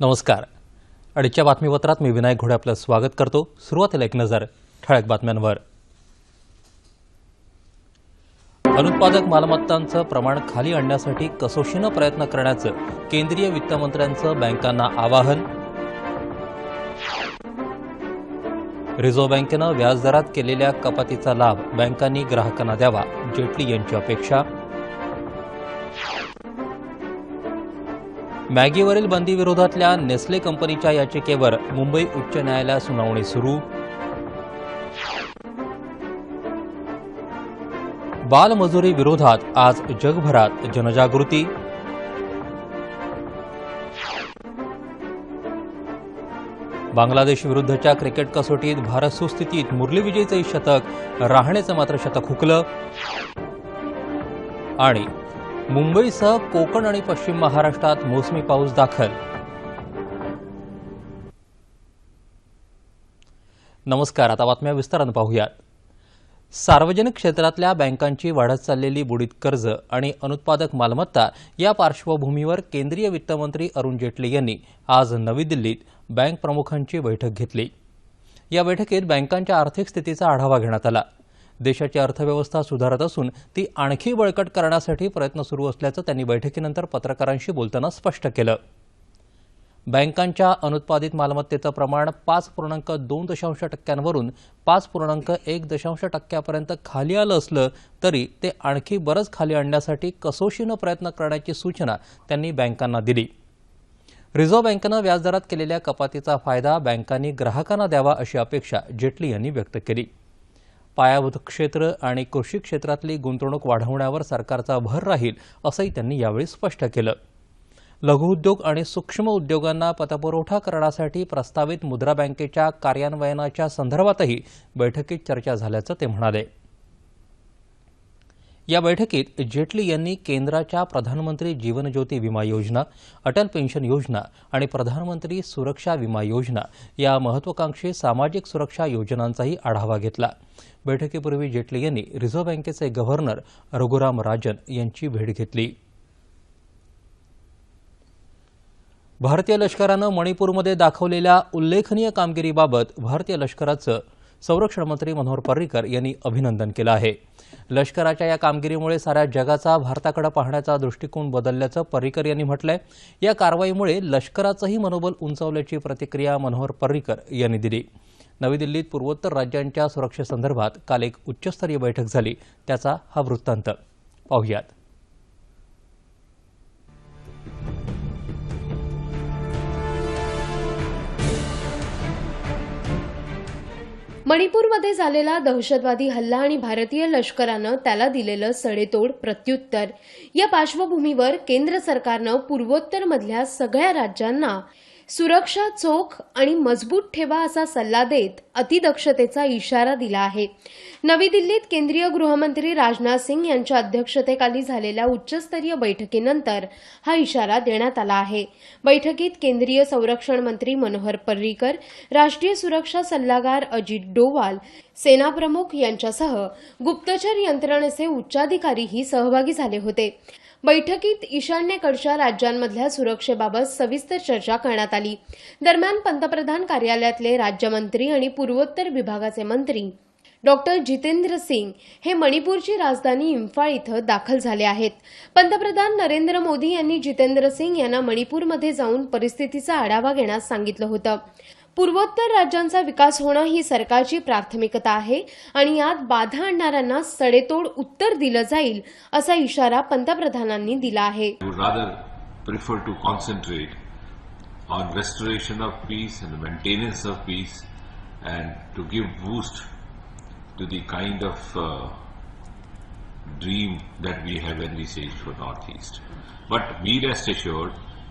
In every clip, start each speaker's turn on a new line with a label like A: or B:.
A: नमस्कार. अडीच्या बातमीपत्रात मी विनायक घोडे आपलं स्वागत करतो. सुरुवातीला एक नजर ठळक बातम्यांवर. अनुत्पादक मालमत्तांचं प्रमाण खाली आणण्यासाठी कसोशीनं प्रयत्न करण्याचं केंद्रीय वित्तमंत्र्यांचं बँकांना आवाहन. रिझर्व्ह बँकेनं व्याजदरात केलेल्या कपातीचा लाभ बँकांनी ग्राहकांना द्यावा, जेटली यांची अपेक्षा. मॅगीवरील बंदीविरोधातल्या नेस्ले कंपनीच्या याचिकेवर मुंबई उच्च न्यायालयात सुनावणी सुरू. बालमजुरी विरोधात आज जगभरात जनजागृती. बांगलादेश विरुद्धच्या क्रिकेट कसोटीत भारत सुस्थितीत. मुरली विजयचं शतक, रहाणेचं मात्र शतक हुकलं. आणि मुंबईसह कोकण आणि पश्चिम महाराष्ट्रात मोसमी पाऊस दाखल. नमस्कार. आता बातम्या विस्तारानं पाहूयात. सार्वजनिक क्षेत्रातल्या बँकांची वाढत चाललेली बुडीत कर्ज आणि अनुत्पादक मालमत्ता या पार्श्वभूमीवर केंद्रीय वित्तमंत्री अरुण जेटली यांनी आज नवी दिल्लीत बँक प्रमुखांची बैठक घेतली. या बैठकीत बँकांच्या आर्थिक स्थितीचा आढावा घेण्यात आला. देशाची अर्थव्यवस्था सुधारत असून ती आणखी बळकट करण्यासाठी प्रयत्न सुरू असल्याचं त्यांनी बैठकीनंतर पत्रकारांशी बोलताना स्पष्ट केलं. बँकांच्या अनुत्पादित मालमत्तेचं प्रमाण 5.2% वरून 5.1% खाली आलं असलं तरी ते आणखी बरंच खाली आणण्यासाठी कसोशीनं प्रयत्न करण्याची सूचना त्यांनी बँकांना दिली. रिझर्व्ह बँकेनं व्याजदरात केलेल्या कपातीचा फायदा बँकांनी ग्राहकांना द्यावा अशी अपेक्षा जेटली यांनी व्यक्त केली. पायाभूत क्षेत्र आणि कृषी क्षेत्रातली गुंतवणूक वाढवण्यावर सरकारचा भर राहील असंही त्यांनी यावेळी स्पष्ट केलं. लघुउद्योग आणि सूक्ष्म उद्योगांना पतपुरवठा करण्यासाठी प्रस्तावित मुद्रा बँकेच्या कार्यान्वयनाच्या संदर्भातही बैठकीत चर्चा झाल्याचं ते म्हणाले. या बैठकीत जेटली यांनी केंद्राच्या प्रधानमंत्री जीवन ज्योती विमा योजना, अटल पेन्शन योजना आणि प्रधानमंत्री सुरक्षा विमा योजना या महत्वाकांक्षी सामाजिक सुरक्षा योजनांचाही आढावा घेतला. बैठकीपूर्वी जेटली यांनी रिझर्व्ह बँकेचे गव्हर्नर रघुराम राजन यांची भेट घेतली. भारतीय लष्करानं मणिपूरमध्ये दाखवलेल्या उल्लेखनीय कामगिरीबाबत भारतीय लष्कराचं संरक्षण मंत्री मनोहर पर्रिकर यांनी अभिनंदन केलं आहे. लष्कराच्या या कामगिरीमुळे साऱ्या जगाचा भारताकडे पाहण्याचा दृष्टिकोन बदलल्याचं पर्रिकर यांनी म्हटलंय. या कारवाईमुळे लष्कराचंही मनोबल उंचावल्याची प्रतिक्रिया मनोहर पर्रिकर यांनी दिली. नवी दिल्लीत पूर्वोत्तर राज्यांच्या सुरक्षेसंदर्भात काल एक उच्चस्तरीय बैठक झाली. त्याचा हा वृत्तांत पाहूयात.
B: मणिपूरमध्ये झालेला दहशतवादी हल्ला आणि भारतीय लष्करानं त्याला दिलेलं सडेतोड प्रत्युत्तर या पार्श्वभूमीवर केंद्र सरकारनं पूर्वोत्तरमधल्या सगळ्या राज्यांना सुरक्षा चोख आणि मजबूत ठेवा असा सल्ला देत अतिदक्षतेचा इशारा दिला आहे. नवी दिल्लीत केंद्रीय गृहमंत्री राजनाथ सिंग यांच्या अध्यक्षतेखाली झालेल्या उच्चस्तरीय बैठकीनंतर हा इशारा देण्यात आला आहे. बैठकीत केंद्रीय संरक्षण मंत्री मनोहर पर्रिकर, राष्ट्रीय सुरक्षा सल्लागार अजित डोवाल, सेनाप्रमुख यांच्यासह गुप्तचर यंत्रणेचे उच्चाधिकारीही सहभागी झाले होते. बैठकीत ईशान्येकडच्या राज्यांमधल्या सुरक्षेबाबत सविस्तर चर्चा करण्यात आली. दरम्यान पंतप्रधान कार्यालयातले राज्यमंत्री आणि पूर्वोत्तर विभागाचे मंत्री डॉक्टर जितेंद्र सिंग हे मणिपूरची राजधानी इम्फाळ इथं दाखल झाले आहेत. पंतप्रधान नरेंद्र मोदी यांनी जितेंद्र सिंग यांना मणिपूरमध्ये जाऊन परिस्थितीचा आढावा घेण्यास सांगितलं होतं. पूर्वोत्तर राज्यांचा विकास होणं ही सरकारची प्राथमिकता आहे आणि यात बाधा आणणाऱ्यांना सडेतोड उत्तर दिलं जाईल असा इशारा पंतप्रधानांनी दिला आहे.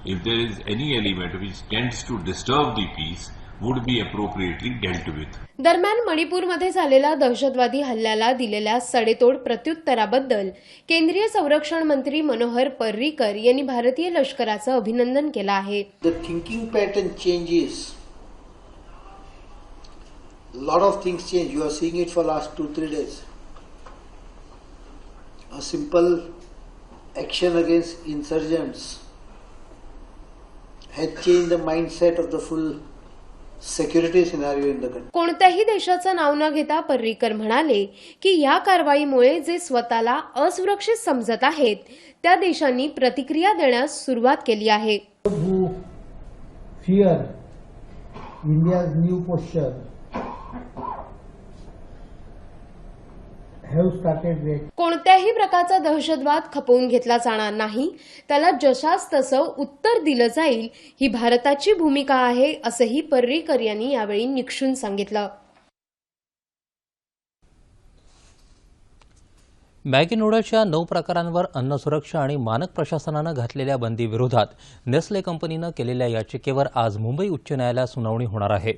C: If there is any element which tends to disturb the peace, would be appropriately dealt with.
B: दरम्यान मणिपूरमध्ये झालेल्या दहशतवादी हल्ल्याला दिलेल्या सडेतोड प्रत्युत्तराबद्दल केंद्रीय संरक्षण मंत्री मनोहर पर्रिकर यांनी भारतीय लष्कराचं अभिनंदन केलं आहे.
D: The thinking pattern changes. Lot of things change. You are seeing it for last 2-3 days. A simple action against insurgents has changed the mindset of the full security scenario in the country.
B: कोणत्याही देशाचं नाव न घेता पर्रीकर म्हणाले की या कारवाईमुळे जे स्वतःला असुरक्षित समजत आहेत त्या देशांनी प्रतिक्रिया देण्यास सुरुवात केली आहे.
E: Who fear India's new posture have started reacting.
B: कोणत्याही प्रकारचा दहशतवाद खपवून घेतला जाणार नाही, त्याला जशास तसं उत्तर दिलं जाईल ही भारताची भूमिका आहे असंही पर्रीकर यांनी यावेळी निक्षून सांगितलं.
A: मॅगी नूडल्सच्या 9 प्रकारांवर अन्न सुरक्षा आणि मानक प्रशासनानं घातलेल्या बंदीविरोधात नेस्ले कंपनीनं केलेल्या याचिकेवर आज मुंबई उच्च न्यायालयात सुनावणी होणार आहे.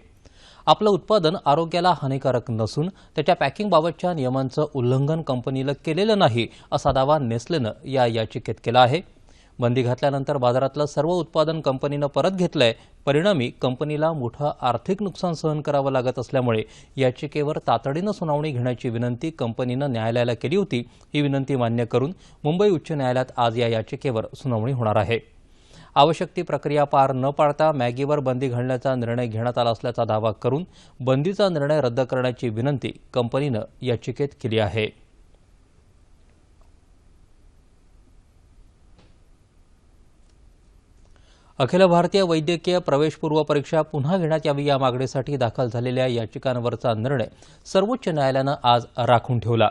A: आपलं उत्पादन आरोग्याला हानिकारक नसून त्याच्या पॅकिंगबाबतच्या नियमांचं उल्लंघन कंपनीनं केलेलं नाही असा दावा नेस्लेनं या याचिकेत केला आहे. बंदी घातल्यानंतर बाजारातलं सर्व उत्पादन कंपनीनं परत घेतलंय. परिणामी कंपनीला मोठं आर्थिक नुकसान सहन करावं लागत असल्यामुळे याचिकेवर तातडीनं सुनावणी घेण्याची विनंती कंपनीनं न्यायालयाला केली होती. ही विनंती मान्य करून मुंबई उच्च न्यायालयात आज या याचिकेवर सुनावणी होणार आहे. आवश्यक ती प्रक्रिया पार न पाडता मॅगीवर बंदी घालण्याचा निर्णय घेण्यात आला असल्याचा दावा करून बंदीचा निर्णय रद्द करण्याची विनंती कंपनीनं याचिकेत केली आहे. अखिल भारतीय वैद्यकीय प्रवेशपूर्व परीक्षा पुन्हा घेण्यात यावी या मागणीसाठी दाखल झालेल्या याचिकांवरचा निर्णय सर्वोच्च न्यायालयानं आज राखून ठेवला.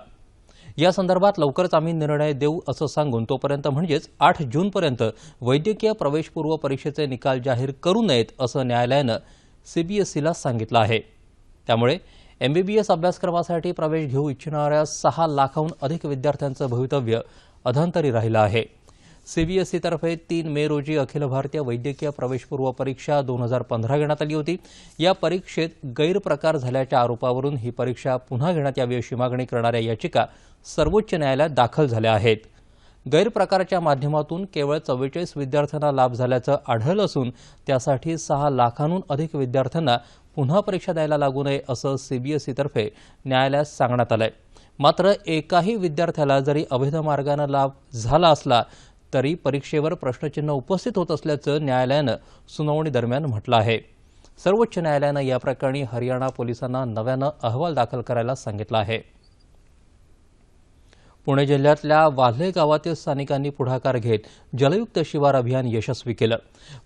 A: या संदर्भात लवकरच आम्ही निर्णय देऊ असं सांगून तोपर्यंत म्हणजेच 8 जूनपर्यंत वैद्यकीय प्रवेशपूर्व परीक्षेचे निकाल जाहीर करू नयेत असं न्यायालयानं सीबीएसईला सांगितलं आहे. त्यामुळे एमबीबीएस अभ्यासक्रमासाठी प्रवेश घेऊ इच्छिणाऱ्या 6 लाखाहून अधिक विद्यार्थ्यांचं भवितव्य अधांतरी राहिलं आहे. सीबीएसईतर्फे 3 मे रोजी अखिल भारतीय वैद्यकीय प्रवेशपूर्व परीक्षा 2015 घेण्यात आली होती. या परीक्षेत गैरप्रकार झाल्याच्या आरोपावरून ही परीक्षा पुन्हा घेण्यात यावी अशी मागणी करणाऱ्या याचिका सर्वोच्च न्यायालयात दाखल झाल्या आहेत. गैरप्रकाराच्या माध्यमातून केवळ 44 विद्यार्थ्यांना लाभ झाल्याचं आढळलं असून त्यासाठी 6 लाखांहून अधिक विद्यार्थ्यांना पुन्हा परीक्षा द्यायला लागू नये असं सीबीएसईतर्फे न्यायालयात सांगण्यात आलंय. मात्र एकाही विद्यार्थ्याला जरी अवैध मार्गानं लाभ झाला असला तरी परीक्षेवर प्रश्नचिन्ह उपस्थित होत असल्याचं न्यायालयानं सुनावणी दरम्यान म्हटलं आहे. सर्वोच्च न्यायालयानं या प्रकरणी हरियाणा पोलिसांना नव्यानं अहवाल दाखल करायला सांगितलं आहे. पुणे जिल्ह्यातल्या वाल्हे गावातील स्थानिकांनी पुढाकार घेत जलयुक्त शिवार अभियान यशस्वी केलं.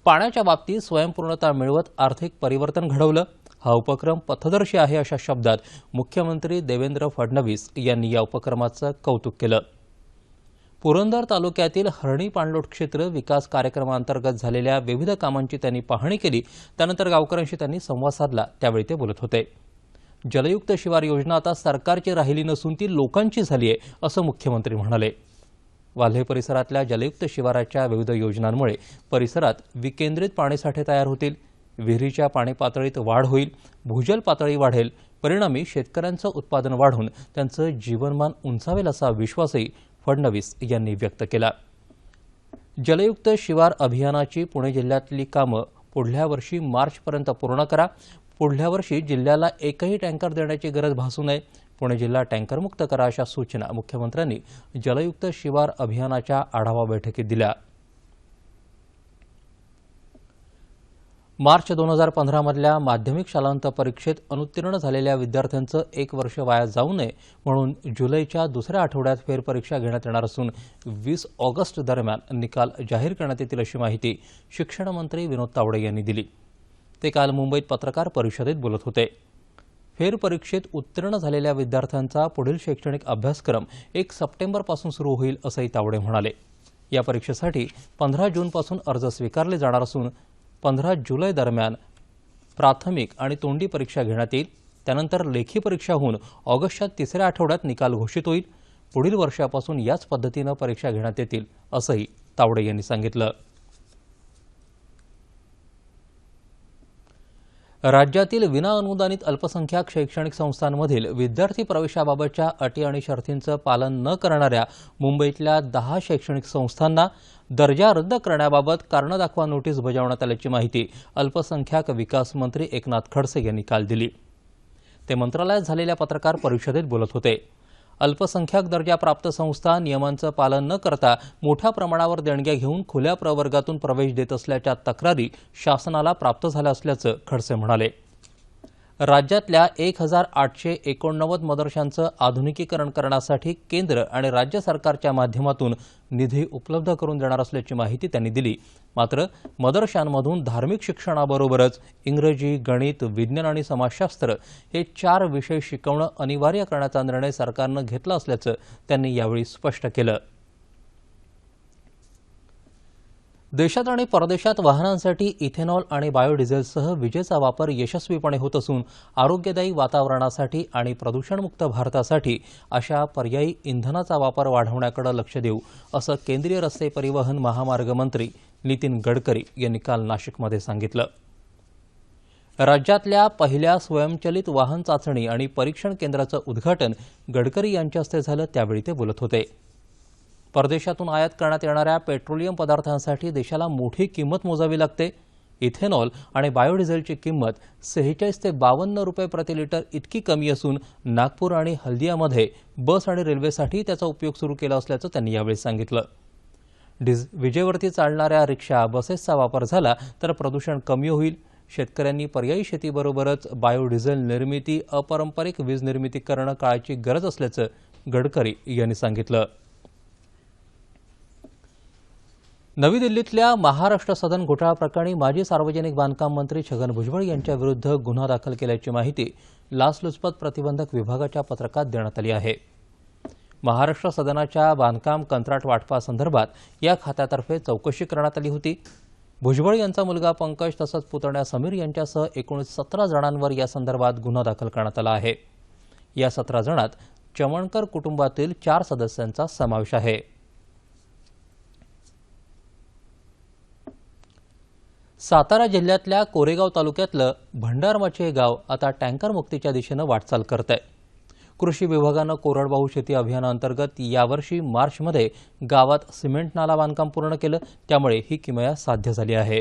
A: पाण्याच्या बाबतीत स्वयंपूर्णता मिळवत आर्थिक परिवर्तन घडवलं. हा उपक्रम पथदर्शी आहे अशा शब्दात मुख्यमंत्री देवेंद्र फडणवीस यांनी या उपक्रमाचं कौतुक केलं. पुरंदर तालुक्यातील हरणी पाणलोट क्षेत्र विकास कार्यक्रमांतर्गत झालेल्या विविध कामांची त्यांनी पाहणी केली. त्यानंतर गावकऱ्यांशी त्यांनी संवाद साधला. त्यावेळी ते बोलत होते. जलयुक्त शिवार योजना आता सरकारची राहिली नसून ती लोकांची झाली आहे असं मुख्यमंत्री म्हणाले. वाल्हे परिसरातल्या जलयुक्त शिवाराच्या विविध योजनांमुळे परिसरात विकेंद्रित पाणीसाठे तयार होतील. विहिरीच्या पाणी पातळीत वाढ होईल. भूजल पातळी वाढेल. परिणामी शेतकऱ्यांचं उत्पादन वाढून त्यांचं जीवनमान उंचावेल असा विश्वासही फडणवीस यांनी व्यक्त केला. जलयुक्त शिवार अभियानाची पुणे जिल्ह्यातली कामं पुढल्या वर्षी मार्चपर्यंत पूर्ण करा. पुढल्या वर्षी जिल्ह्याला एकही टँकर देण्याची गरज भासू नये. पुणे जिल्हा टँकरमुक्त करा अशा सूचना मुख्यमंत्र्यांनी जलयुक्त शिवार अभियानाच्या आढावा बैठकीत दिल्या. मार्च 2015 मधल्या माध्यमिक शालांत परीक्षेत अनुत्तीर्ण झालेल्या विद्यार्थ्यांचं 1 वर्ष वाया जाऊ नये म्हणून जुलैच्या दुसऱ्या आठवड्यात फेरपरीक्षा घेण्यात येणार असून 20 ऑगस्ट दरम्यान निकाल जाहीर करण्यात येतील अशी माहिती शिक्षण मंत्री विनोद तावडे यांनी दिली. ते काल मुंबईत पत्रकार परिषदेत बोलत होते. फेरपरीक्षेत उत्तीर्ण झालेल्या विद्यार्थ्यांचा पुढील शैक्षणिक अभ्यासक्रम 1 सप्टेंबरपासून सुरू होईल असंही तावडे म्हणाले. या परीक्षेसाठी 15 जूनपासून अर्ज स्वीकारले जाणार असून 15 जुलै दरम्यान प्राथमिक आणि तोंडी परीक्षा घेण्यात येईल. त्यानंतर लेखी परीक्षा होऊन ऑगस्टच्या 3ऱ्या आठवड्यात निकाल घोषित होईल. पुढील वर्षापासून याच पद्धतीनं परीक्षा घेण्यात येतील असंही तावडे यांनी सांगितलं. राज्यातील विनाअनुदानित अल्पसंख्याक शैक्षणिक संस्थांमधील विद्यार्थी प्रवेशाबाबतच्या अटी आणि शर्तींचं पालन न करणाऱ्या मुंबईतल्या 10 शैक्षणिक संस्थांना दर्जा रद्द करण्याबाबत कारण दाखवा नोटीस बजावण्यात आल्याची माहिती अल्पसंख्याक विकास मंत्री एकनाथ खडसे यांनी काल दिली. ते मंत्रालयात झालेल्या पत्रकार परिषदेत बोलत होते. अल्पसंख्याक दर्जाप्राप्त संस्था नियमांचं पालन न करता मोठ्या प्रमाणावर देणग्या घेऊन खुल्या प्रवर्गातून प्रवेश देत असल्याच्या तक्रारी शासनाला प्राप्त झाल्या असल्याचं खडसे म्हणाले. राज्यातल्या 1889 मदरशांचं आधुनिकीकरण करण्यासाठी केंद्र आणि राज्य सरकारच्या माध्यमातून निधी उपलब्ध करून देणार असल्याची माहिती त्यांनी दिली. मात्र मदरशांमधून धार्मिक शिक्षणाबरोबरच इंग्रजी, गणित, विज्ञान आणि समाजशास्त्र हे 4 विषय शिकवणं अनिवार्य करण्याचा निर्णय सरकारनं घेतला असल्याचं त्यांनी यावेळी स्पष्ट केलं. देशात आणि परदेशात वाहनांसाठी इथेनॉल आणि बायोडिझेलसह विजेचा वापर यशस्वीपणे होत असून आरोग्यदायी वातावरणासाठी आणि प्रदूषणमुक्त भारतासाठी अशा पर्यायी इंधनाचा वापर वाढवण्याकडे लक्ष देऊ असं केंद्रीय रस्ते परिवहन महामार्ग मंत्री नितीन गडकरी यांनी काल नाशिकमध्ये सांगितलं. राज्यातल्या पहिल्या स्वयंचलित वाहन चाचणी आणि परीक्षण केंद्राचं उद्घाटन गडकरी यांच्या हस्ते झालं, त्यावेळी ते बोलत होते. परदेशातून आयात करण्यात येणाऱ्या पेट्रोलियम पदार्थांसाठी देशाला मोठी किंमत मोजावी लागते. इथेनॉल आणि बायोडिझेलची किंमत 46 ते 52 रुपये प्रति लिटर इतकी कमी असून नागपूर आणि हल्दियामध्ये बस आणि रेल्वेसाठी त्याचा उपयोग सुरू केला असल्याचं त्यांनी यावेळी सांगितलं. विजेवरती चालणाऱ्या रिक्षा, बसेसचा वापर झाला तर प्रदूषण कमी होईल. शेतकऱ्यांनी पर्यायी शेतीबरोबरच बायोडिझेल निर्मिती, अपारंपरिक वीज निर्मिती करणं काळाची गरज असल्याचं गडकरी यांनी सांगितलं. नवी दिल्लीतल्या महाराष्ट्र सदन घोटाळा प्रकरणी माजी सार्वजनिक बांधकाम मंत्री छगन भुजबळ यांच्याविरुद्ध गुन्हा दाखल केल्याची माहिती लाचलुचपत प्रतिबंधक विभागाच्या पत्रकात देण्यात आली आहे. महाराष्ट्र सदनाच्या बांधकाम कंत्राट वाटपासंदर्भात या खात्यातर्फे चौकशी करण्यात आली होती. भुजबळ यांचा मुलगा पंकज तसंच पुतण्या समीर यांच्यासह एकूण 17 जणांवर या संदर्भात गुन्हा दाखल करण्यात आला आहे. या 17 जणांत चमणकर कुटुंबातील 4 सदस्यांचा समावेश आहे. सातारा जिल्ह्यातल्या कोरेगाव तालुक्यातलं भंडारमाचे हे गाव आता टँकर मुक्तीच्या दिशेनं वाटचाल करत आहे. कृषी विभागानं कोरडवाहू शेती अभियानाअंतर्गत यावर्षी मार्चमध्ये गावात सिमेंट नाला बांधकाम पूर्ण केलं, त्यामुळे ही किमया साध्य झाली आहे.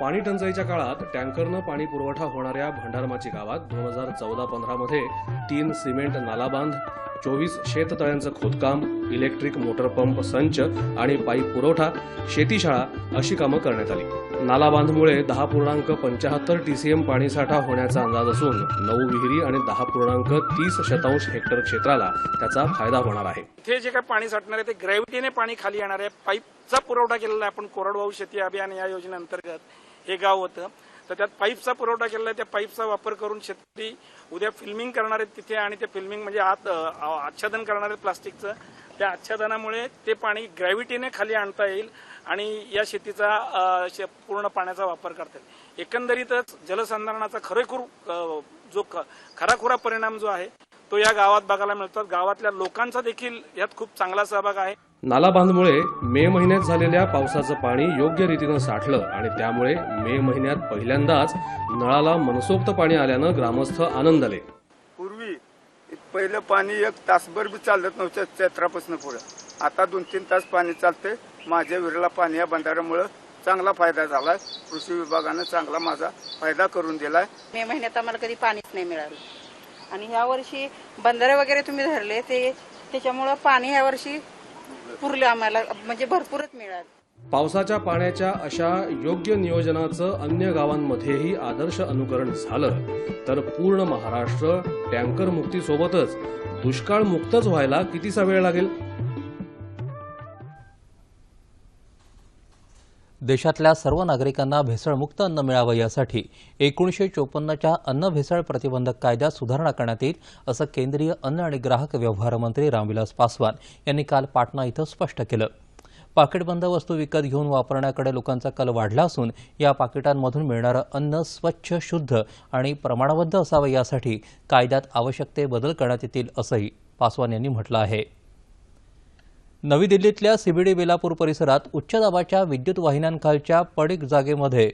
F: पाणी टंचाईच्या काळात टँकरनं पाणी पुरवठा होणाऱ्या भंडारमाची गावात 2014-15 मध्ये 3 सिमेंट नालाबांध, 24 शेततळ्यांचं खोदकाम, इलेक्ट्रिक मोटर पंप संच आणि पाईप पुरवठा, शेतीशाळा अशी कामं करण्यात आली. नालाबांधमुळे 10.75 TCM पाणीसाठा होण्याचा अंदाज असून 9 विहिरी आणि 10.30 हेक्टर क्षेत्राला त्याचा फायदा होणार आहे.
G: इथे जे काही पाणी साठणार आहे ते ग्रॅव्हिटीने पाणी खाली येणार आहे. पाईपचा पुरवठा केलेला आहे. आपण कोरडवाहू शेती अभियान या योजनेअंतर्गत हे गाव होतं, तर त्यात पाईपचा पुरवठा केलेला आहे. त्या पाईपचा वापर करून शेतकरी उद्या फिल्मिंग करणार आहेत तिथे, आणि ते फिल्मिंग म्हणजे आच्छादन करणार आहेत प्लास्टिकचं. त्या आच्छादनामुळे ते पाणी ग्रॅव्हिटीने खाली आणता येईल आणि या शेतीचा पूर्ण पाण्याचा वापर करता येईल. एकंदरीतच जलसंधारणाचा खरेखूर जो खराखुरा परिणाम जो आहे तो या गावात बघायला मिळतात. गावातल्या लोकांचा देखील यात खूप चांगला सहभाग आहे.
F: नालाबांधमुळे मे महिन्यात झालेल्या पावसाचं पाणी योग्य रीतीनं साठलं आणि त्यामुळे मे महिन्यात पहिल्यांदाच नळाला मनसोक्त पाणी आल्यानं ग्रामस्थ आनंदाले.
H: पूर्वी पहिलं पाणी 1 तासभर बी चालत नव्हतं चैत्रापासून पुढे. आता 2-3 तास पाणी चालते. माझ्या विहिरीला पाणी या बंधाऱ्यामुळे चांगला फायदा झालाय. कृषी विभागानं चांगला माझा फायदा करून दिलाय.
I: मे महिन्यात आम्हाला कधी पाणीच नाही मिळालं आणि ह्या वर्षी बंधारे वगैरे तुम्ही धरले त्याच्यामुळे पाणी ह्या वर्षी पुरलं आम्हाला, म्हणजे भरपूरच मिळालं.
F: पावसाच्या पाण्याच्या अशा योग्य नियोजनाचं अन्य गावांमध्येही आदर्श अनुकरण झालं तर पूर्ण महाराष्ट्र टँकर मुक्तीसोबतच दुष्काळ मुक्तच व्हायला कितीसा वेळ लागेल?
A: देशातल्या सर्व नागरिकांना भेसळमुक्त अन्न मिळावं यासाठी 1954च्या अन्न भेसळ प्रतिबंधक कायद्यात सुधारणा करण्यात येईल असं केंद्रीय अन्न आणि ग्राहक व्यवहार मंत्री रामविलास पासवान यांनी काल पाटणा इथं स्पष्ट केलं. पाकिटबंद वस्तू विकत घेऊन वापरण्याकडे लोकांचा कल वाढला असून या पाकिटांमधून मिळणारं अन्न स्वच्छ, शुद्ध आणि प्रमाणबद्ध असावं यासाठी कायद्यात आवश्यक ते बदल करण्यात येतील असंही पासवान यांनी म्हटलं आहे. नवी दिल्लीतल्या सीबीडी बेलापूर परिसरात उच्च दाबाच्या विद्युत वाहिन्यांखालच्या पडीक जागेमध्ये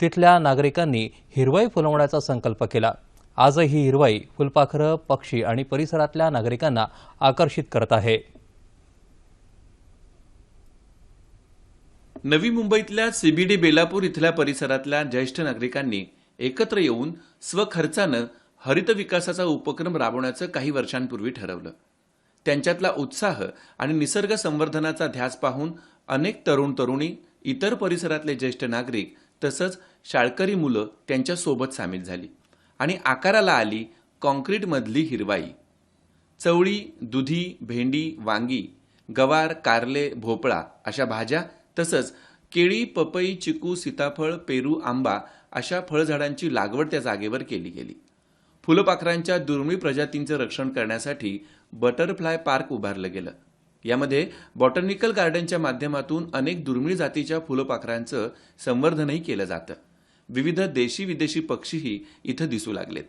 A: तिथल्या नागरिकांनी हिरवाई फुलवण्याचा संकल्प केला. आजही ही हिरवाई फुलपाखरं, पक्षी आणि परिसरातल्या नागरिकांना आकर्षित करत आहे.
J: नवी मुंबईतल्या सीबीडी बेलापूर इथल्या परिसरातल्या ज्येष्ठ नागरिकांनी एकत्र येऊन स्वखर्चानं हरित विकासाचा उपक्रम राबवण्याचं काही वर्षांपूर्वी ठरवलं. त्यांच्यातला उत्साह आणि निसर्ग संवर्धनाचा ध्यास पाहून अनेक तरुण तरुणी, इतर परिसरातले ज्येष्ठ नागरिक तसंच शाळकरी मुलं त्यांच्या सोबत सामील झाली आणि आकाराला आली कॉन्क्रीटमधली हिरवाई. चवळी, दुधी, भेंडी, वांगी, गवार, कारले, भोपळा अशा भाज्या तसंच केळी, पपई, चिकू, सीताफळ, पेरू, आंबा अशा फळझाडांची लागवड त्या जागेवर केली गेली. फुलपाखरांच्या दुर्मिळ प्रजातींचं रक्षण करण्यासाठी बटरफ्लाय पार्क उभारलं गेलं. यामध्ये बॉटनिकल गार्डनच्या माध्यमातून अनेक दुर्मिळ जातीच्या फुलपाखरांचं संवर्धनही केलं जातं. विविध देशी विदेशी पक्षीही इथं दिसू लागलेत.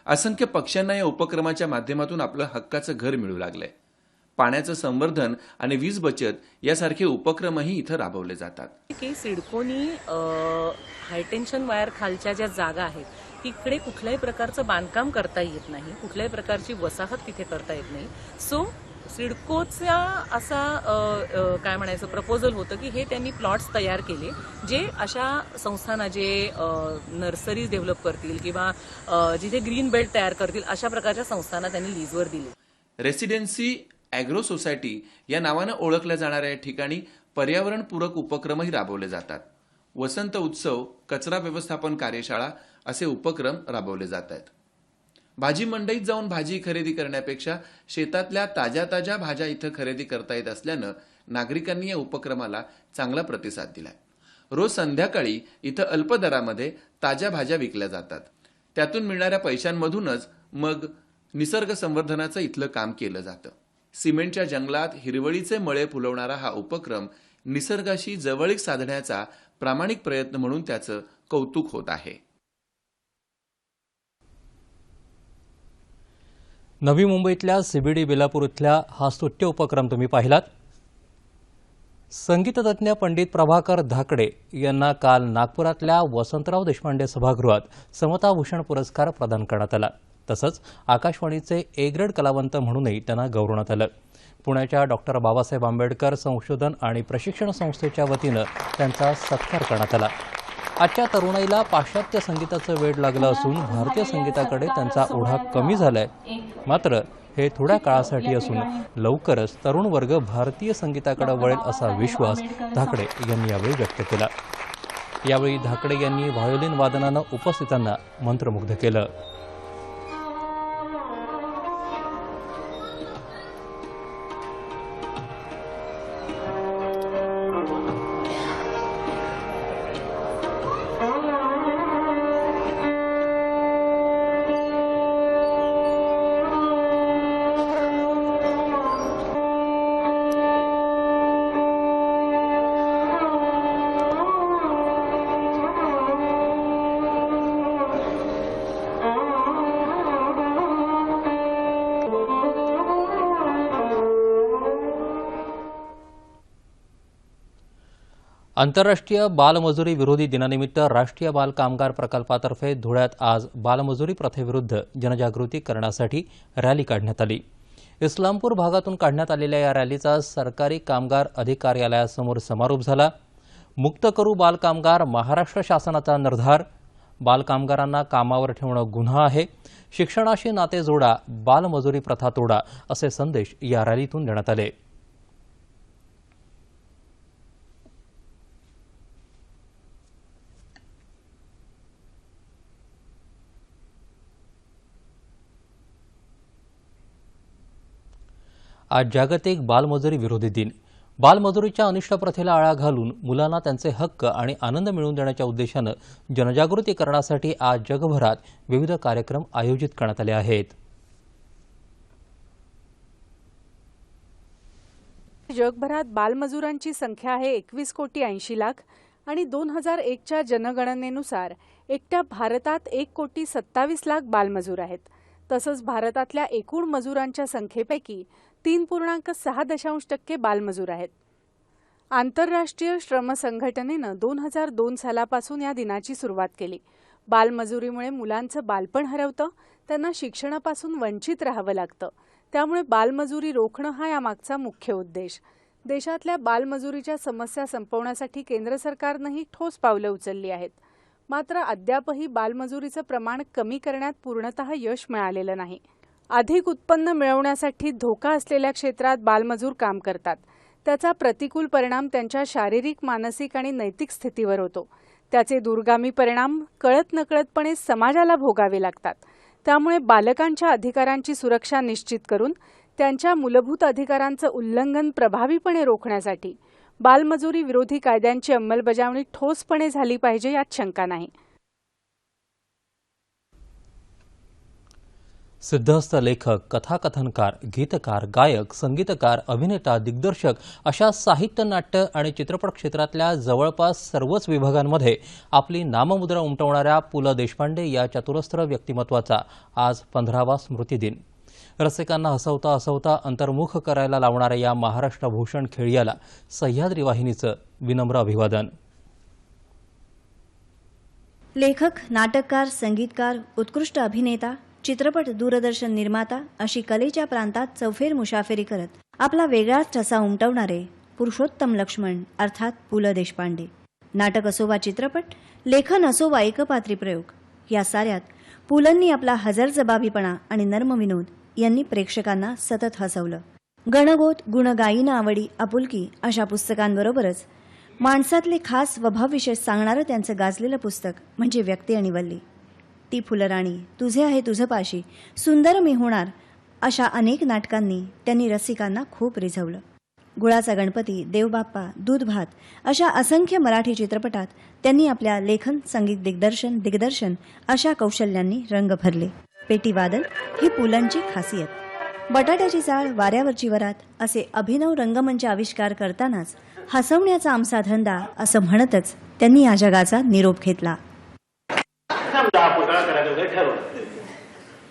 J: असंख्य पक्ष्यांना या उपक्रमाच्या माध्यमातून आपलं हक्काचं घर मिळू लागलंय. पाण्याचं संवर्धन आणि वीज बचत यासारखे उपक्रमही इथं राबवले जातात.
K: की सिडकोनी हायटेन्शन वायर खालच्या ज्या जागा आहेत तिकडे कुठल्याही प्रकारचं बांधकाम करता येत नाही, कुठल्याही प्रकारची वसाहत तिथे करता येत नाही. सो सिडकोचा असा काय म्हणायचं प्रपोजल होतं की हे त्यांनी प्लॉट्स तयार केले जे अशा संस्थांना जे नर्सरीज डेव्हलप करतील किंवा जिथे ग्रीन बेल्ट तयार करतील अशा प्रकारच्या संस्थांना त्यांनी लीजवर दिले.
J: रेसिडेन्सी ॲग्रो सोसायटी या नावानं ओळखल्या जाणाऱ्या या ठिकाणी पर्यावरणपूरक उपक्रमही राबवले जातात. वसंत उत्सव, कचरा व्यवस्थापन कार्यशाळा असे उपक्रम राबवले जात आहेत. भाजी मंडईत जाऊन भाजी खरेदी करण्यापेक्षा शेतातल्या ताज्या ताज्या भाज्या इथं खरेदी करता येत असल्यानं नागरिकांनी या उपक्रमाला चांगला प्रतिसाद दिलाय. रोज संध्याकाळी इथं अल्प दरामध्ये ताज्या भाज्या विकल्या जातात. त्यातून मिळणाऱ्या पैशांमधूनच मग निसर्ग संवर्धनाचं इथलं काम केलं जातं. सिमेंटच्या जंगलात हिरवळीचे मळे फुलवणारा हा उपक्रम निसर्गाशी जवळीक साधण्याचा प्रामाणिक प्रयत्न म्हणून त्याचं कौतुक होत आहे.
A: नवी मुंबईतल्या सीबीडी बेलापूर इथला हा स्तुत्य उपक्रम तुम्ही पाहिलात. संगीततज्ञ पंडित प्रभाकर धाकडे यांना काल नागपुरातल्या वसंतराव देशपांडे सभागृहात समताभूषण पुरस्कार प्रदान करण्यात आला. तसंच आकाशवाणीचे ए ग्रेड कलावंत म्हणूनही त्यांना गौरवण्यात आलं. पुण्याच्या डॉक्टर बाबासाहेब आंबेडकर संशोधन आणि प्रशिक्षण संस्थेच्या वतीनं त्यांचा सत्कार करण्यात आला. आजच्या तरुणाईला पाश्चात्य संगीताचं वेड लागलं असून भारतीय संगीताकडे त्यांचा ओढा कमी झालाय. मात्र हे थोड्या काळासाठी असून लवकरच तरुण वर्ग भारतीय संगीताकडे वळेल असा विश्वास धाकडे यांनी यावेळी व्यक्त केला. यावेळी धाकडे यांनी व्हायोलिन वादनानं उपस्थितांना मंत्रमुग्ध केलं. आंतरराष्ट्रीय बालमजुरी विरोधी दिनानिमित्त राष्ट्रीय बाल कामगार प्रकल्पातर्फे धुळ्यात आज बालमजुरी प्रथेविरुद्ध जनजागृती करण्यासाठी रॅली काढण्यात आली. इस्लामपूर भागातून काढण्यात आलेल्या या रॅलीचा सरकारी कामगार अधिकार्यालयासमोर समारोप झाला. मुक्त करू बालकामगार, महाराष्ट्र शासनाचा निर्धार. बालकामगारांना कामावर ठेवणं गुन्हा आहे. शिक्षणाशी नाते जोडा, बालमजुरी प्रथा तोडा असे संदेश या रॅलीतून देण्यात आले. आज जागतिक बालमजुरी विरोधी दिन. बालमजुरीच्या अनिष्ट प्रथेला आळा घालून मुलांना त्यांचे हक्क आणि आनंद मिळवून देण्याच्या उद्देशानं जनजागृती करण्यासाठी आज जगभरात विविध कार्यक्रम आयोजित करण्यात आले आहेत.
L: जगभरात बालमजुरांची संख्या आहे 21,80,00,000 आणि 2001च्या जनगणनेनुसार एकट्या भारतात 1,27,00,000 बालमजूर आहेत. तसंच भारतातल्या एकूण मजुरांच्या संख्येपैकी 3.6% बालमजूर आहेत. आंतरराष्ट्रीय श्रम संघटनेनं 2002 सालापासून या दिनाची सुरुवात केली. बालमजुरीमुळे मुलांचं बालपण हरवतं, त्यांना शिक्षणापासून वंचित राहावं लागतं. त्यामुळे बालमजुरी रोखणं हा यामागचा मुख्य उद्देश. देशातल्या बालमजुरीच्या समस्या संपवण्यासाठी केंद्र सरकारनंही ठोस पावलं उचलली आहेत. मात्र अद्यापही बालमजुरीचं प्रमाण कमी करण्यात पूर्णतः यश मिळालेलं नाही. अधिक उत्पन्न मिळवण्यासाठी धोका असलेल्या क्षेत्रात बालमजूर काम करतात. त्याचा प्रतिकूल परिणाम त्यांच्या शारीरिक, मानसिक आणि नैतिक स्थितीवर होतो. त्याचे दूरगामी परिणाम कळत नकळतपणे समाजाला भोगावे लागतात. त्यामुळे बालकांच्या अधिकारांची सुरक्षा निश्चित करून त्यांच्या मूलभूत अधिकारांचं उल्लंघन प्रभावीपणे रोखण्यासाठी बालमजुरी विरोधी कायद्यांची अंमलबजावणी ठोसपणे झाली पाहिजे यात शंका नाही.
A: सिद्धहस्त लेखक, कथाकथनकार, गीतकार, गायक, संगीतकार, अभिनेता, दिग्दर्शक अशा साहित्य, नाट्य आणि चित्रपट क्षेत्रातल्या जवळपास सर्वच विभागांमध्ये आपली नाममुद्रा उमटवणाऱ्या पु ल देशपांडे या चतुरस्त्र व्यक्तिमत्वाचा आज 15वा स्मृतिदिन. रसिकांना हसवता हसवता अंतर्मुख करायला लावणाऱ्या या महाराष्ट्र भूषण खेळियाला सह्याद्री वाहिनीचं विनम्र अभिवादन.
M: लेखक, नाटककार, संगीतकार, उत्कृष्ट अभिनेता, चित्रपट, दूरदर्शन निर्माता अशी कलेच्या प्रांतात चौफेर मुसाफिरी करत आपला वेगळाच ठसा उमटवणारे पुरुषोत्तम लक्ष्मण अर्थात पु ल देशपांडे. नाटक असो वा चित्रपट, लेखन असो वा एकपात्री प्रयोग, या साऱ्यात पुलंनी आपला हजरजबाबीपणा आणि नर्मविनोद यांनी प्रेक्षकांना सतत हसवलं. गणगोत, गुणगायीन आवडी, आपुलकी अशा पुस्तकांबरोबरच माणसातले खास स्वभावविशेष सांगणारं त्यांचं गाजलेलं पुस्तक म्हणजे व्यक्ती आणि वल्ली. ती फुलराणी, तुझे आहे तुझं पाशी, सुंदर मी होणार अशा अनेक नाटकांनी त्यांनी रसिकांना खूप रिझवलं. गुळाचा गणपती, देवबाप्पा, दूध भात अशा असंख्य मराठी चित्रपटात त्यांनी आपल्या लेखन, संगीत दिग्दर्शन अशा कौशल्यांनी रंग भरले. पेटीवादन ही पुलंची खासियत. बटाट्याची चाळ, वाऱ्यावरची वरात असे अभिनव रंगमंच आविष्कार करतानाच हसवण्याचा आमचा धंदा असं म्हणतच त्यांनी या जगाचा निरोप घेतला.
N: समजा पुतळा करायचं वगैरे ठरवलं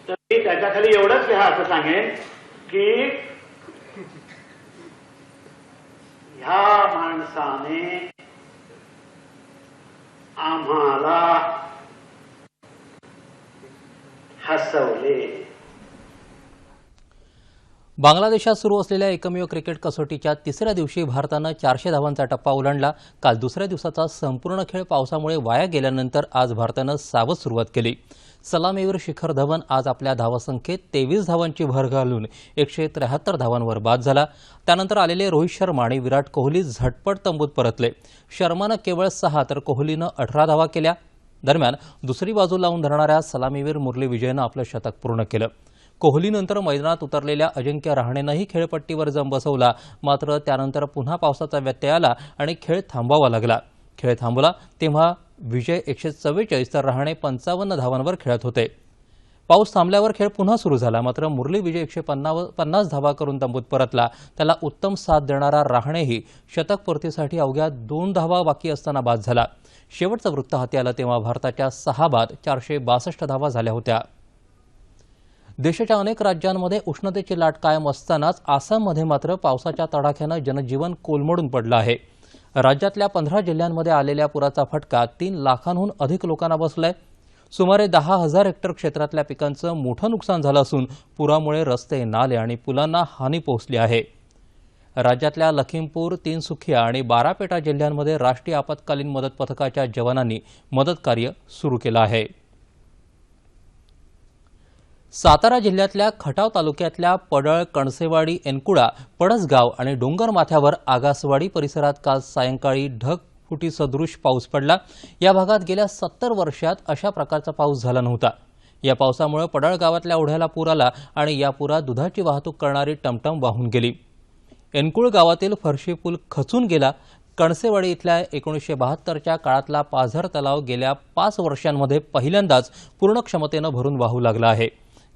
N: तर मी त्याच्या खाली एवढंच लिहा असं सांगेन की ह्या माणसाने आम्हाला हसवले.
A: बांगलादेशात सुरू असलेल्या एकमेव क्रिकेट कसोटीच्या तिसऱ्या दिवशी भारतानं 400 धावांचा टप्पा ओलांडला. काल दुसऱ्या दिवसाचा संपूर्ण खेळ पावसामुळे वाया गेल्यानंतर आज भारतानं सावध सुरुवात केली. सलामीवीर शिखर धवन आज आपल्या धावसंख्येत 23 धावांची भर घालून 173 धावांवर बाद झाला. त्यानंतर आलेले रोहित शर्मा आणि विराट कोहली झटपट तंबूत परतले. शर्मानं केवळ 6 तर कोहलीनं 18 धावा केल्या. दरम्यान दुसरी बाजू लावून धरणाऱ्या सलामीवीर मुरली विजयनं आपलं शतक पूर्ण केलं. कोहलीनंतर मैदानात उतरलेल्या अजिंक्य रहाणेनंही खेळपट्टीवर जम बसवला. मात्र त्यानंतर पुन्हा पावसाचा व्यत्यय आला आणि खेळ थांबवावा लागला. खेळ थांबला तेव्हा विजय 144 तर रहाणे 55 धावांवर खेळत होते. पाऊस थांबल्यावर खेळ पुन्हा सुरू झाला. मात्र मुरली विजय 150 धावा करून तंबूत परतला. त्याला उत्तम साथ देणारा रहाणेही शतकपूर्तीसाठी अवघ्या 2 धावा बाकी असताना बाद झाला. शेवटचं वृत्त हाती आलं तेव्हा भारताच्या 6 बाद 462 धावा झाल्या होत्या. देशाच्या अनेक राज्यांमध्ये उष्णतेची लाट कायम असतानाच आसाममध्ये मात्र पावसाच्या तडाख्यानं जनजीवन कोलमडून पडलं आहे. राज्यातल्या 15 जिल्ह्यांमध्ये आलेल्या पुराचा फटका 3 लाखांहून अधिक लोकांना बसलाय. सुमारे 10,000 हेक्टर क्षेत्रातल्या पिकांचं मोठं नुकसान झालं असून पुरामुळे रस्ते, नाले आणि पुलांना हानी पोहोचली आहे. राज्यातल्या लखीमपूर, तिनसुखिया आणि बारापेटा जिल्ह्यांमध्ये राष्ट्रीय आपत्कालीन मदत पथकाच्या जवानांनी मदत कार्य सुरू केलं आहे. सातारा जिल्ह्यातल्या खटाव तालुक्यातल्या पडळ, कणसेवाडी, एनकुडा, पडसगाव आणि डोंगरमाथ्यावर आगासवाडी परिसरात काल सायंकाळी ढगफुटी सदृश पाऊस पडला. या भागात गेल्या 70 वर्षात अशा प्रकारचा पाऊस झाला नव्हता. या पावसामुळे पडळ गावातल्या ओढ्याला पूर आला आणि या पुरात दुधाची वाहतूक करणारी टमटम वाहून गेली. एनकुळ गावातील फरशी पूल खचून गेला. कणसेवाडी इथल्या 1972च्या काळातला पाझर तलाव गेल्या 5 वर्षांमध्ये पहिल्यांदाच पूर्ण क्षमतेनं भरून वाहू लागला आहे.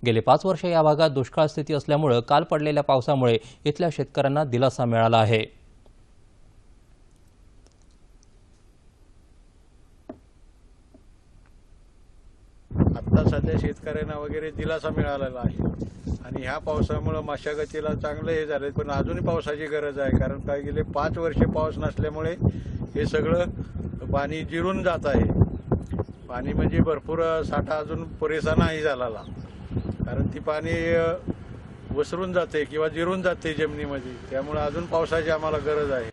A: गेले 5 वर्ष या भागात दुष्काळ स्थिती असल्यामुळे काल पडलेल्या पावसामुळे इथल्या शेतकऱ्यांना दिलासा मिळाला आहे.
O: आता सध्या शेतकऱ्यांना वगैरे दिलासा मिळालेला आहे आणि ह्या पावसामुळे मशागतीला चांगलं हे झालं. पण अजूनही पावसाची गरज आहे कारण काय गेले 5 वर्षे पाऊस नसल्यामुळे हे सगळं पाणी जिरून जात आहे. पाणी म्हणजे भरपूर साठा अजून पुरेसा नाही झालेला कारण ती पाणी वसरून जाते किंवा जिरून जाते जमिनीमध्ये. त्यामुळे अजून पावसाची आम्हाला गरज आहे.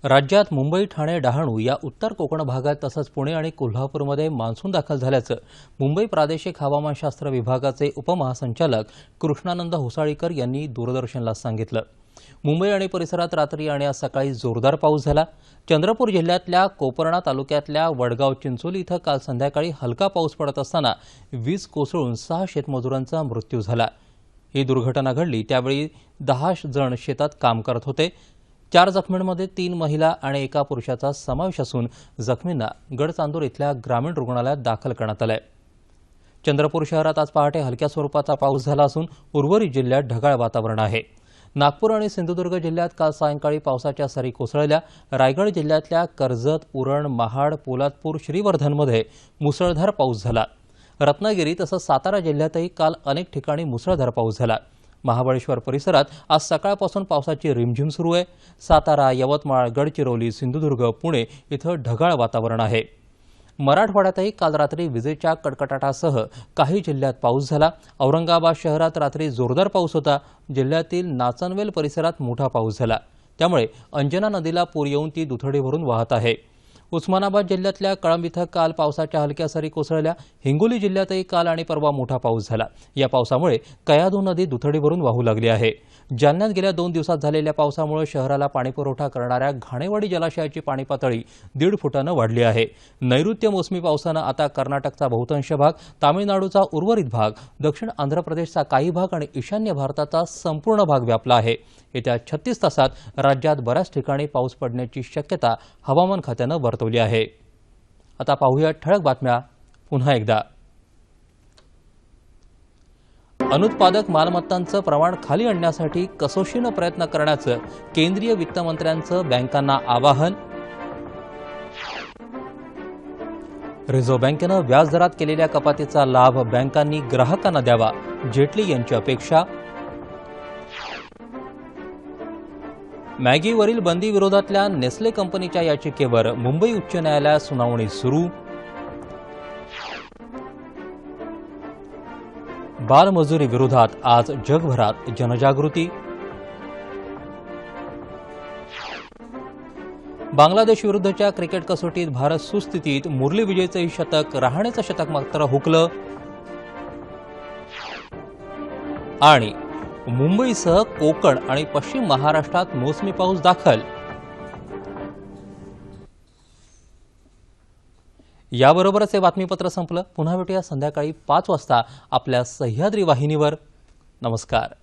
A: राज्यात मुंबई, ठाणे, डहाणू या उत्तर कोकण भागात तसंच पुणे आणि कोल्हापूरमध्ये मान्सून दाखल झाल्याचं मुंबई प्रादेशिक हवामानशास्त्र विभागाचे उपमहासंचालक कृष्णानंद होसाळीकर यांनी दूरदर्शनला सांगितलं. मुंबई आणि परिसरात रात्री आणि आज सकाळी जोरदार पाऊस झाला. चंद्रपूर जिल्ह्यातल्या कोपर्णा तालुक्यातल्या वडगाव चिंचोली इथं काल संध्याकाळी हलका पाऊस पडत असताना वीज कोसळून 6 शेतमजुरांचा मृत्यू झाला. ही दुर्घटना घडली त्यावेळी 10 जण शेतात काम करत होते. 4 जखमींमध्ये 3 महिला आणि 1 पुरुषाचा समावेश असून जखमींना गडचांदूर इथल्या ग्रामीण रुग्णालयात दाखल करण्यात आलं. चंद्रपूर शहरात आज पहाटे हलक्या स्वरूपाचा पाऊस झाला असून उर्वरित जिल्ह्यात ढगाळ वातावरण आहे. नागपूर आणि सिंधुदुर्ग जिल्ह्यात काल सायंकाळी पावसाच्या सरी कोसळल्या. रायगड जिल्ह्यातल्या कर्जत, उरण, महाड, पोलादपूर, श्रीवर्धनमध्ये मुसळधार पाऊस झाला. रत्नागिरी तसंच सातारा जिल्ह्यातही काल अनेक ठिकाणी मुसळधार पाऊस झाला. महाबळेश्वर परिसरात आज सकाळपासून पावसाची रिमझिम सुरू आहे. सातारा, यवतमाळ, गडचिरोली, सिंधुदुर्ग, पुणे इथं ढगाळ वातावरण आहे. मराठवाड्यातही काल रात्री विजेच्या कडकडाटासह काही जिल्ह्यात पाऊस झाला. औरंगाबाद शहरात रात्री जोरदार पाऊस होता. जिल्ह्यातील नाचनवेल परिसरात मोठा पाऊस झाला. त्यामुळे अंजना नदीला पूर येऊन ती दुथडी भरून वाहत आहे. उस्मानाबाद जिल्ह्यातल्या कळंब इथं काल पावसाच्या हलक्या सरी कोसळल्या. हिंगोली जिल्ह्यातही काल आणि परवा मोठा पाऊस झाला. या पावसामुळे कयाधू नदी दुथडी भरून वाहू लागली आहे. जालन्यात गेल्या 2 दिवसात झालेल्या पावसामुळे शहराला पाणीपुरवठा करणाऱ्या घाणेवाडी जलाशयाची पाणी पातळी 1.5 फुटानं वाढली आहे. नैऋत्य मोसमी पावसानं आता कर्नाटकचा बहुतांश भाग, तामिळनाडूचा उर्वरित भाग, दक्षिण आंध्र प्रदेशचा काही भाग आणि ईशान्य भारताचा संपूर्ण भाग व्यापला आहे. येत्या 36 तासात राज्यात बऱ्याच ठिकाणी पाऊस पडण्याची शक्यता हवामान खात्यानं वर्तवली आहे. आता पाहूया ठळक बातम्या पुन्हा एकदा. अनुत्पादक मालमत्तांचं प्रमाण खाली आणण्यासाठी कसोशीनं प्रयत्न करण्याचं केंद्रीय वित्तमंत्र्यांचं बँकांना आवाहन. रिझर्व्ह बँकेनं व्याजदरात केलेल्या कपातीचा लाभ बँकांनी ग्राहकांना द्यावा, जेटली यांची अपेक्षा. मॅगीवरील बंदी विरोधातल्या नेस्ले कंपनीच्या याचिकेवर मुंबई उच्च न्यायालयात सुनावणी सुरू. बालमजुरी विरोधात आज जगभरात जनजागृती. बांगलादेश विरुद्धच्या क्रिकेट कसोटीत भारत सुस्थितीत. मुरली विजयचंही शतक, रहाणेचं शतक मात्र हुकलं. आणि मुंबईसह कोकण आणि पश्चिम महाराष्ट्रात मोसमी पाऊस दाखल. याबरोबरच हे बातमीपत्र संपलं. पुन्हा भेटूया संध्याकाळी 5 वाजता आपल्या सह्याद्री वाहिनीवर. नमस्कार.